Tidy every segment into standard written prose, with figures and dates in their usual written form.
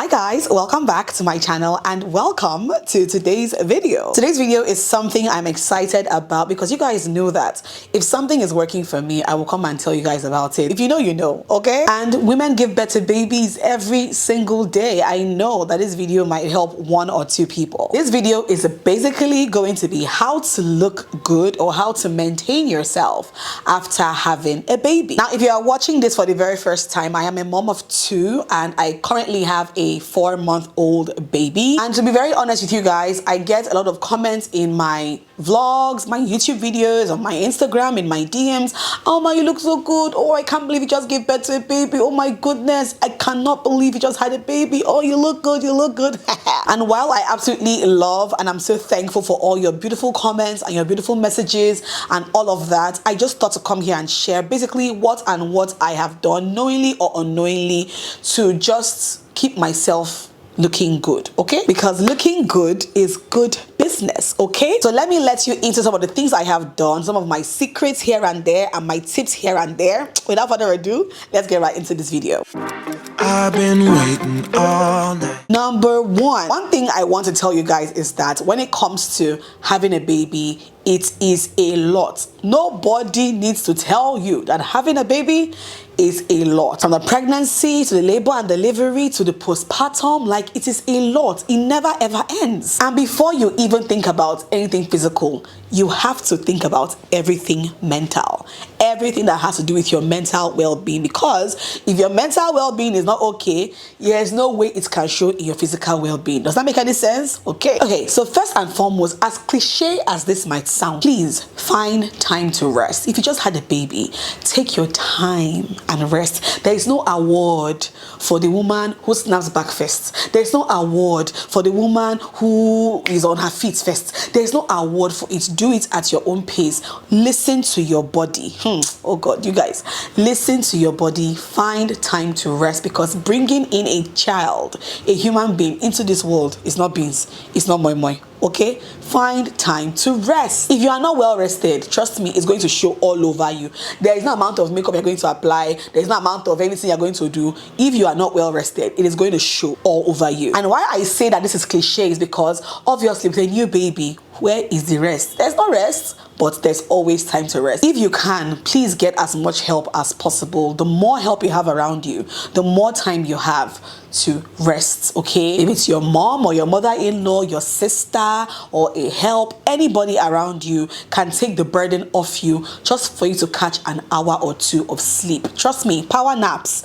Hi guys, welcome back to my channel and welcome to today's video. Today's video is something I'm excited about because you guys know that if something is working for me, I will come and tell you guys about it. If you know, you know, okay? And women give birth to babies every single day. I know that this video might help one or two people. This video is basically going to be how to look good or how to maintain yourself after having a baby. Now, if you are watching this for the very first time, I am a mom of two and I currently have a 4-month-old baby. And to be very honest with you guys, I get a lot of comments in my vlogs, my YouTube videos, on my Instagram, in my DMs. Oh my, you look so good. Oh, I can't believe you just gave birth to a baby. Oh my goodness, I cannot believe you just had a baby. Oh, you look good, you look good. And while I absolutely love and I'm so thankful for all your beautiful comments and your beautiful messages and all of that, I just thought to come here and share basically what I have done knowingly or unknowingly to just keep myself looking good, okay? Because looking good is good business, okay? So let me let you into some of the things I have done, some of my secrets here and there and my tips here and there. Without further ado, let's get right into this video. I've been waiting all night. Number one thing I want to tell you guys is that when it comes to having a baby, it is a lot. Nobody needs to tell you that having a baby is a lot. From the pregnancy to the labor and delivery to the postpartum, like it is a lot. It never ever ends. And before you even think about anything physical, you have to think about everything mental. Everything that has to do with your mental well-being, because if your mental well-being is not okay, there's no way it can show in your physical well-being. Does that make any sense? Okay, so first and foremost, as cliche as this might sound, please find time to rest. If you just had a baby, take your time and rest. There is no award for the woman who snaps back first. There is no award for the woman who is on her feet first. There is no award for it. Do it at your own pace. Listen to your body. Oh God, you guys, listen to your body. Find time to rest, because bringing in a child, a human being into this world is not beans. It's not moi moi. Okay, find time to rest. If you are not well rested, trust me, it's going to show all over you. There is no amount of makeup you're going to apply. There is no amount of anything you're going to do. If you are not well rested, it is going to show all over you. And why I say that this is cliche is because obviously with a new baby, where is the rest? There's no rest, but there's always time to rest. If you can, please get as much help as possible. The more help you have around you, the more time you have to rest, okay? If it's your mom or your mother-in-law, your sister, or a help, anybody around you can take the burden off you just for you to catch an hour or two of sleep. Trust me, power naps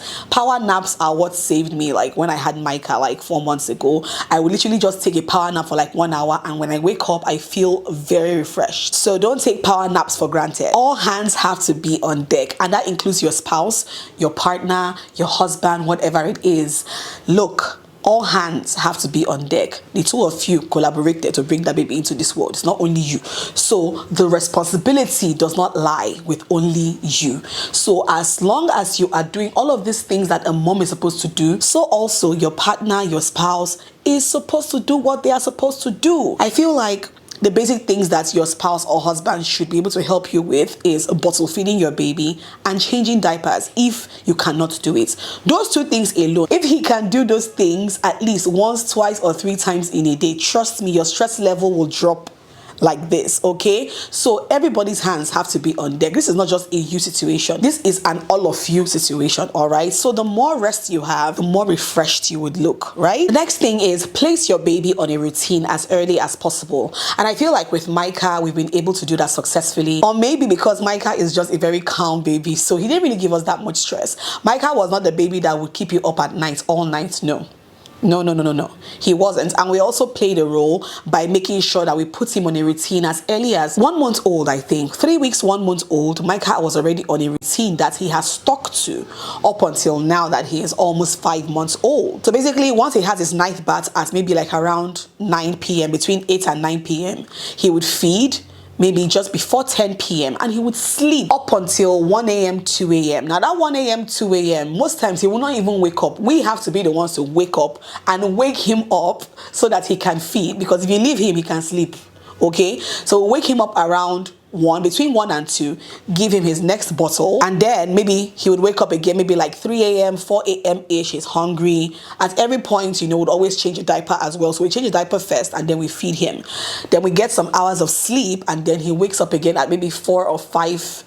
are what saved me. Like when I had Micah like 4 months ago, I would literally just take a power nap for like 1 hour, and when I wake up, I feel very refreshed. So don't take power naps for granted. All hands have to be on deck, and that includes your spouse, your partner, your husband, whatever it is. Look, all hands have to be on deck. The two of you collaborated to bring that baby into this world. It's not only you. So the responsibility does not lie with only you. So as long as you are doing all of these things that a mom is supposed to do, so also your partner, your spouse is supposed to do what they are supposed to do. I feel like the basic things that your spouse or husband should be able to help you with is bottle feeding your baby and changing diapers if you cannot do it. Those two things alone, if he can do those things at least once, twice, or 3 times in a day, trust me, your stress level will drop like this, okay? So everybody's hands have to be on deck. This is not just a you situation. This is an all of you situation, all right? So the more rest you have, the more refreshed you would look, right? The next thing is place your baby on a routine as early as possible. And I feel like with Micah, we've been able to do that successfully. Or maybe because Micah is just a very calm baby, so he didn't really give us that much stress. Micah was not the baby that would keep you up at night, all night, no. No. He wasn't. And we also played a role by making sure that we put him on a routine as early as 1 month old, I think. 3 weeks, 1 month old, Micah was already on a routine that he has stuck to up until now that he is almost 5 months old. So basically, once he has his night bath at maybe like around 9 p.m., between 8 and 9 p.m., he would feed maybe just before 10 p.m. and he would sleep up until 1 a.m., 2 a.m. Now that 1 a.m., 2 a.m., most times he will not even wake up. We have to be the ones to wake up and wake him up so that he can feed, because if you leave him, he can sleep, okay? So wake him up around between 1 and 2, give him his next bottle, and then maybe he would wake up again, maybe like 3 a.m., 4 a.m. ish, he's hungry. At every point, you know, we'd always change a diaper as well. So we change the diaper first and then we feed him. Then we get some hours of sleep, and then he wakes up again at maybe 4 or 5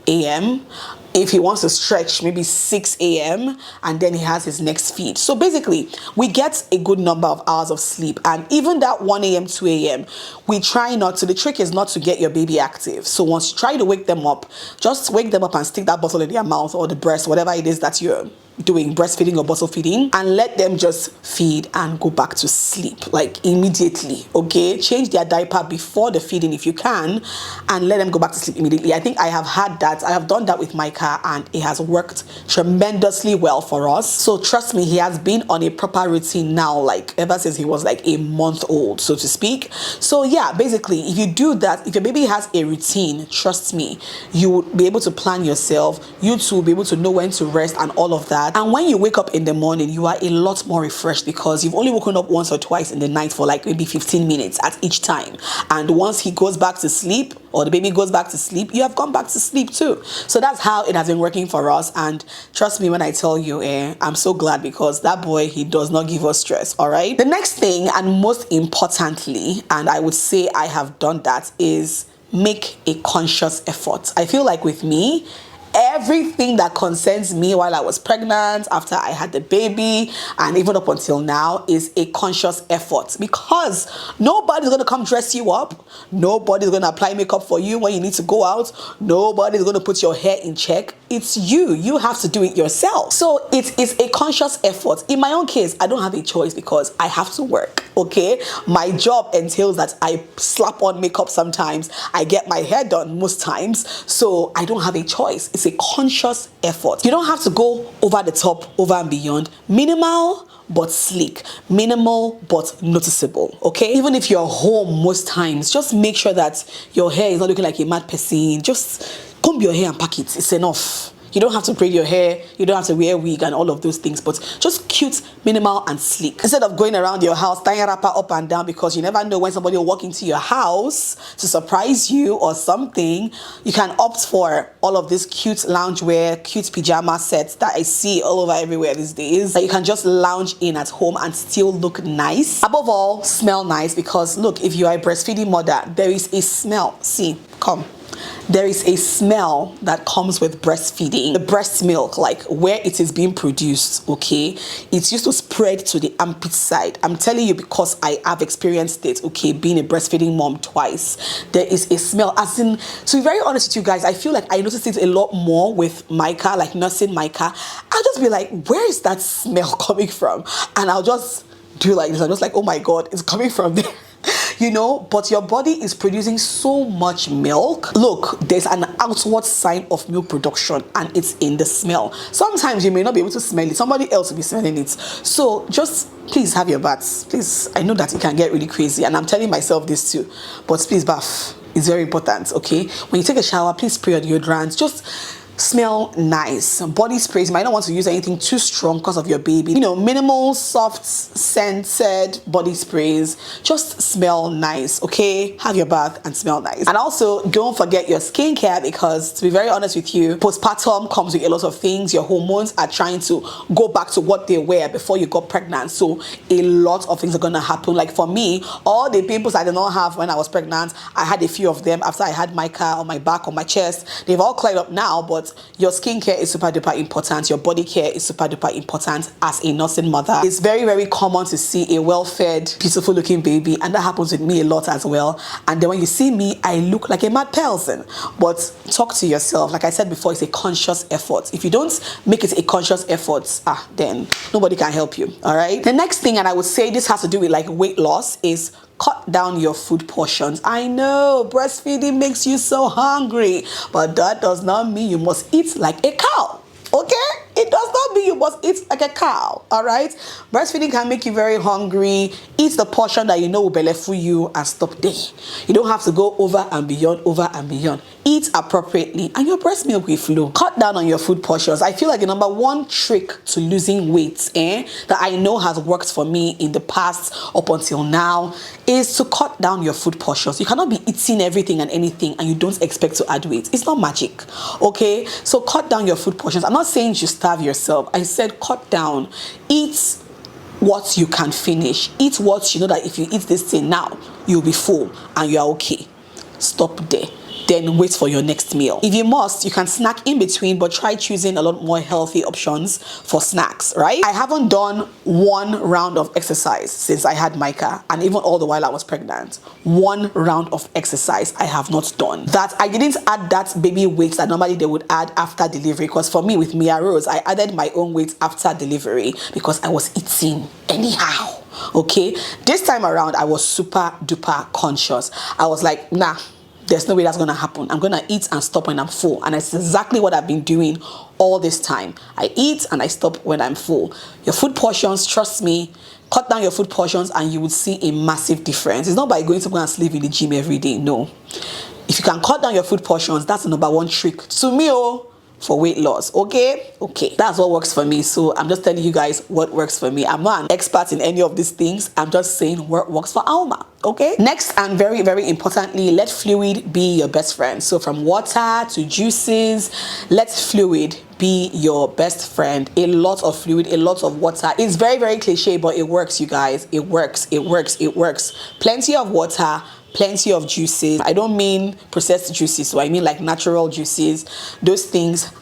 a.m. If he wants to stretch, maybe 6 a.m. and then he has his next feed. So basically, we get a good number of hours of sleep, and even that 1 a.m., 2 a.m., we try not to. The trick is not to get your baby active. So once you try to wake them up, just wake them up and stick that bottle in their mouth or the breast, whatever it is that you're doing, breastfeeding or bottle feeding, and let them just feed and go back to sleep, like immediately. Okay, change their diaper before the feeding if you can, and let them go back to sleep immediately. I think I have done that with Micah, and it has worked tremendously well for us. So trust me, he has been on a proper routine now, like ever since he was like a month old, so to speak. So yeah, basically, if you do that, if your baby has a routine, trust me, you will be able to plan yourself. You too will be able to know when to rest and all of that. And when you wake up in the morning, you are a lot more refreshed because you've only woken up once or twice in the night for like maybe 15 minutes at each time. And once he goes back to sleep, or the baby goes back to sleep, you have gone back to sleep too. So that's how it has been working for us. And trust me when I tell you, I'm so glad, because that boy, he does not give us stress. All right. The next thing, and most importantly, and I would say I have done that, is make a conscious effort. I feel like with me, everything that concerns me while I was pregnant, after I had the baby, and even up until now, is a conscious effort, because nobody's going to come dress you up. Nobody's going to apply makeup for you when you need to go out. Nobody's going to put your hair in check. It's you. You have to do it yourself. So it is a conscious effort. In my own case, I don't have a choice because I have to work. Okay, my job entails that I slap on makeup sometimes. I get my hair done most times. So I don't have a choice. It's a conscious effort. You don't have to go over the top, over and beyond. Minimal but sleek, minimal but noticeable. Okay, even if you're home most times, just make sure that your hair is not looking like a mad person. Just comb your hair and pack it. It's enough. You don't have to braid your hair, you don't have to wear a wig and all of those things, but just cute, minimal and sleek. Instead of going around your house tying a wrapper up and down, because you never know when somebody will walk into your house to surprise you or something, you can opt for all of this cute loungewear, cute pajama sets that I see all over everywhere these days, that you can just lounge in at home and still look nice. Above all, smell nice, because look, if you are a breastfeeding mother, there is a smell. See, come. There is a smell that comes with breastfeeding. The breast milk, like where it is being produced, okay, it's used to spread to the armpit side. I'm telling you because I have experienced it, okay, being a breastfeeding mom twice. There is a smell, as in, to be very honest with you guys, I feel like I noticed it a lot more with Micah, like nursing Micah. I'll just be like, where is that smell coming from? And I'll just do like this. I'm just like, oh my God, it's coming from there. You know, but your body is producing so much milk. Look, there's an outward sign of milk production, and it's in the smell. Sometimes you may not be able to smell it. Somebody else will be smelling it. So just please have your baths. Please, I know that it can get really crazy, and I'm telling myself this too, but please bath. It's very important, okay? When you take a shower, please spray your deodorant. Just smell nice. Body sprays, you might not want to use anything too strong because of your baby. You know, minimal, soft, scented body sprays. Just smell nice, okay? Have your bath and smell nice. And also, don't forget your skincare, because to be very honest with you, postpartum comes with a lot of things. Your hormones are trying to go back to what they were before you got pregnant. So a lot of things are going to happen. Like for me, all the pimples I did not have when I was pregnant, I had a few of them after I had Micah on my back, on my chest. They've all cleared up now, but your skincare is super duper important. Your body care is super duper important as a nursing mother. It's very, very common to see a well-fed, beautiful looking baby, and that happens with me a lot as well. And then when you see me, I look like a mad person. But talk to yourself. Like I said before, it's a conscious effort. If you don't make it a conscious effort, then nobody can help you. All right. The next thing, and I would say this has to do with like weight loss, is cut down your food portions. I know breastfeeding makes you so hungry, but that does not mean you must eat like a cow. Okay? It does not mean you must eat like a cow. All right, breastfeeding can make you very hungry. Eat the portion that you know will belleful you and stop there. You don't have to go over and beyond. Eat appropriately and your breast milk will flow. Cut down on your food portions. I feel like the number one trick to losing weight that I know has worked for me in the past up until now is to cut down your food portions. You cannot be eating everything and anything and you don't expect to add weight. It's not magic, okay? So cut down your food portions. I'm not saying you starve yourself. I said cut down. Eat what you can finish. Eat what you know that if you eat this thing now, you'll be full and you're okay. Stop there. Then wait for your next meal. If you must, you can snack in between, but try choosing a lot more healthy options for snacks, right? I haven't done one round of exercise since I had Micah, and even all the while I was pregnant. One round of exercise I have not done. That I didn't add that baby weight that normally they would add after delivery, because for me with Mia Rose, I added my own weight after delivery because I was eating anyhow, okay? This time around, I was super duper conscious. I was like, nah, there's no way that's gonna happen. I'm gonna eat and stop when I'm full. And that's exactly what I've been doing all this time. I eat and I stop when I'm full. Your food portions, trust me, cut down your food portions and you would see a massive difference. It's not by going to go and sleep in the gym every day, no. If you can cut down your food portions, that's the number one trick to me, for weight loss. Okay, that's what works for me. So I'm just telling you guys what works for me. I'm not an expert in any of these things. I'm just saying what works for Alma. Okay, next, and very, very importantly, let fluid be your best friend. So from water to juices, let fluid be your best friend. A lot of fluid, a lot of water. It's very, very cliche, but it works, you guys. It works. Plenty of water, plenty of juices. I don't mean processed juices, so I mean like natural juices. Those things,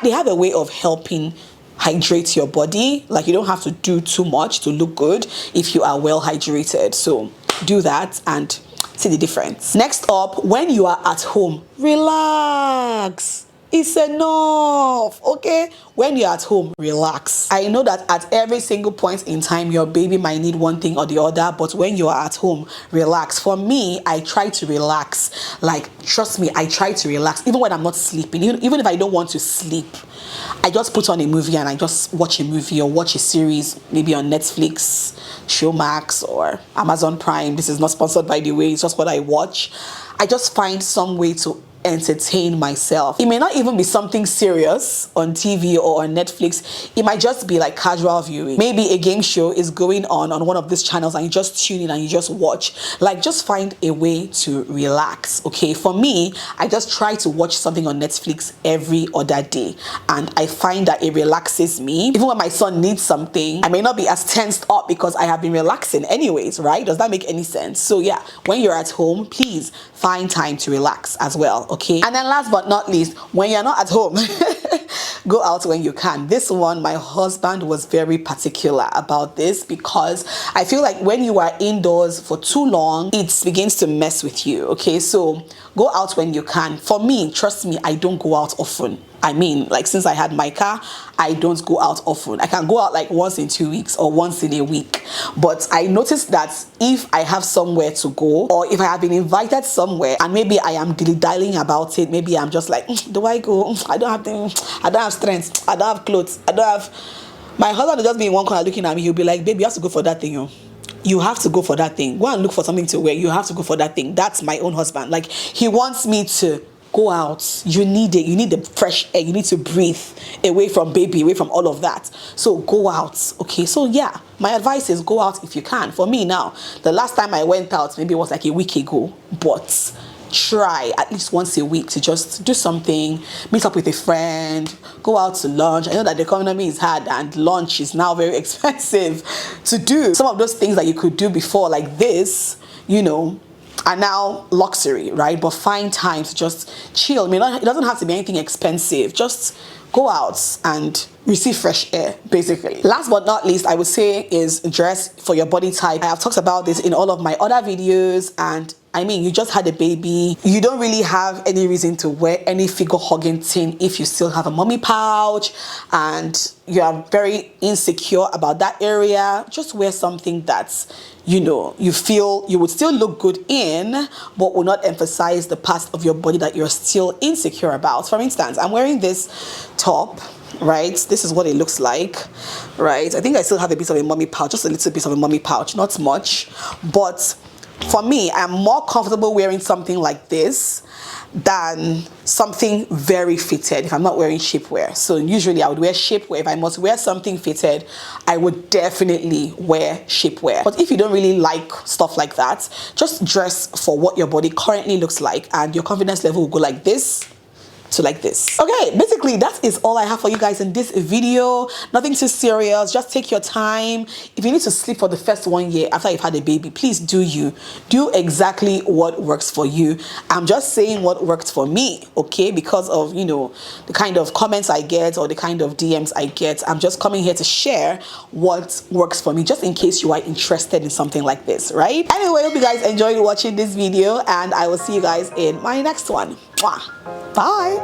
they have a way of helping hydrate your body. Like, you don't have to do too much to look good if you are well hydrated. So do that and see the difference. Next up, when you are at home, relax. It's enough, okay? When you're at home, relax. I know that at every single point in time, your baby might need one thing or the other, but when you are at home, relax. For me, I try to relax. Like, trust me, I try to relax. Even when I'm not sleeping, even if I don't want to sleep, I just put on a movie and I just watch a movie or watch a series, maybe on Netflix, Showmax, or Amazon Prime. This is not sponsored, by the way. It's just what I watch. I just find some way to entertain myself. It may not even be something serious on TV or on Netflix. It might just be like casual viewing. Maybe a game show is going on one of these channels and you just tune in and you just watch. Like, just find a way to relax, okay? For me, I just try to watch something on Netflix every other day and I find that it relaxes me. Even when my son needs something, I may not be as tensed up because I have been relaxing anyways, right? Does that make any sense? So yeah, when you're at home, please find time to relax as well, okay? And then last but not least, when you're not at home, go out when you can. This one, my husband was very particular about this because I feel like when you are indoors for too long, it begins to mess with you, okay? So go out when you can. For me, trust me, I don't go out often. I mean, like, since I had Micah, I don't go out often. I can go out like once in 2 weeks or once in a week. But I noticed that if I have somewhere to go, or if I have been invited somewhere and maybe I am dilly-dallying about it, maybe I'm just like, do I go? I don't have strength. I don't have clothes. My husband will just be in one corner looking at me. He'll be like, baby, you have to go for that thing, You have to go for that thing. Go and look for something to wear. You have to go for that thing. That's my own husband. Like, he wants me to go out. You need it. You need the fresh air. You need to breathe away from baby, away from all of that. So go out. Okay. So yeah, my advice is go out if you can. For me now, the last time I went out, maybe it was like a week ago, but try at least once a week to just do something, meet up with a friend, go out to lunch. I know that the economy is hard and lunch is now very expensive to do. Some of those things that you could do before, like this, are now luxury, right? But find time to just chill. It doesn't have to be anything expensive. Just go out and receive fresh air, basically. Last but not least, I would say is dress for your body type. I have talked about this in all of my other videos, and I mean, you just had a baby. You don't really have any reason to wear any figure hugging thing if you still have a mommy pouch and you are very insecure about that area. Just wear something that's, you feel you would still look good in, but will not emphasize the parts of your body that you're still insecure about. For instance, I'm wearing this top. right? This is what it looks like, right? I think I still have a bit of a mommy pouch, just a little bit of a mommy pouch, not much. But for me, I'm more comfortable wearing something like this than something very fitted if I'm not wearing shapewear. So usually I would wear shapewear. If I must wear something fitted, I would definitely wear shapewear. But if you don't really like stuff like that, just dress for what your body currently looks like, and your confidence level will go like this to like this. Okay, basically that is all I have for you guys in this video. Nothing too serious, just take your time. If you need to sleep for the first 1 year after you've had a baby, please do exactly what works for you. I'm just saying what worked for me, okay, because of, you know, the kind of comments I get or the kind of DMs I get. I'm just coming here to share what works for me, just in case you are interested in something like this, right? Anyway, I hope you guys enjoyed watching this video, and I will see you guys in my next one. Mwah. Bye.